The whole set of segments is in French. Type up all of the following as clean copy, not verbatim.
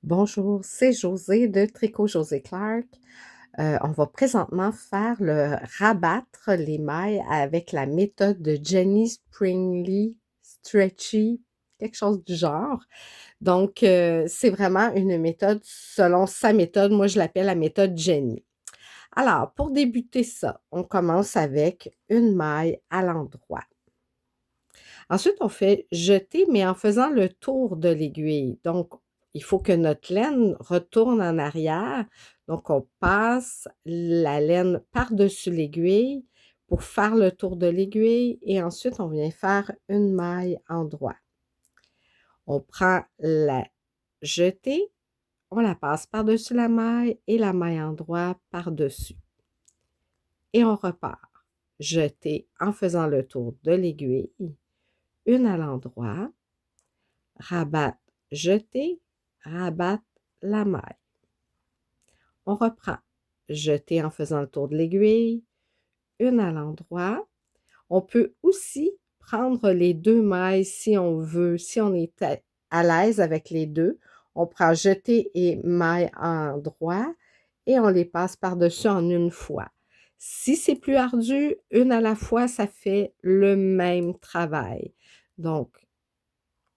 Bonjour, c'est José de Tricot José Clark. On va présentement faire le rabattre les mailles avec la méthode de Jenny Springly Stretchy, quelque chose du genre. Donc, c'est vraiment une méthode selon sa méthode. Moi, je l'appelle la méthode Jenny. Alors, pour débuter ça, on commence avec une maille à l'endroit. Ensuite, on fait jeter, mais en faisant le tour de l'aiguille. Donc, il faut que notre laine retourne en arrière. Donc, on passe la laine par-dessus l'aiguille pour faire le tour de l'aiguille et ensuite, on vient faire une maille en droit. On prend la jetée, on la passe par-dessus la maille et la maille en droit par-dessus. Et on repart. Jeter en faisant le tour de l'aiguille, une à l'endroit, rabattre, jeter, rabattre la maille. On reprend. Jeter en faisant le tour de l'aiguille, une à l'endroit. On peut aussi prendre les deux mailles si on veut, si on est à l'aise avec les deux. On prend jeter et maille en droit et on les passe par-dessus en une fois. Si c'est plus ardu, une à la fois, ça fait le même travail. Donc,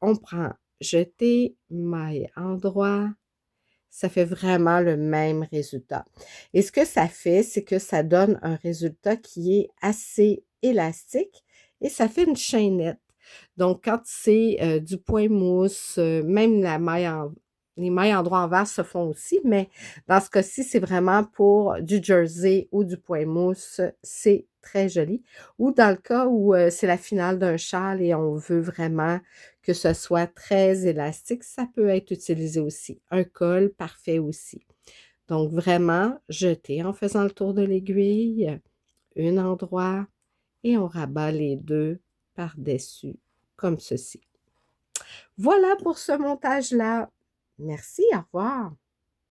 on prend jeter, maille en droit, ça fait vraiment le même résultat. Et ce que ça fait, c'est que ça donne un résultat qui est assez élastique et ça fait une chaînette. Donc, quand c'est du point mousse, même les mailles en droit envers se font aussi, mais dans ce cas-ci, c'est vraiment pour du jersey ou du point mousse. C'est très joli. Ou dans le cas où c'est la finale d'un châle et on veut vraiment que ce soit très élastique, ça peut être utilisé aussi. Un col parfait aussi. Donc vraiment, jeter en faisant le tour de l'aiguille, un endroit, et on rabat les deux par-dessus, comme ceci. Voilà pour ce montage-là. Merci, au revoir.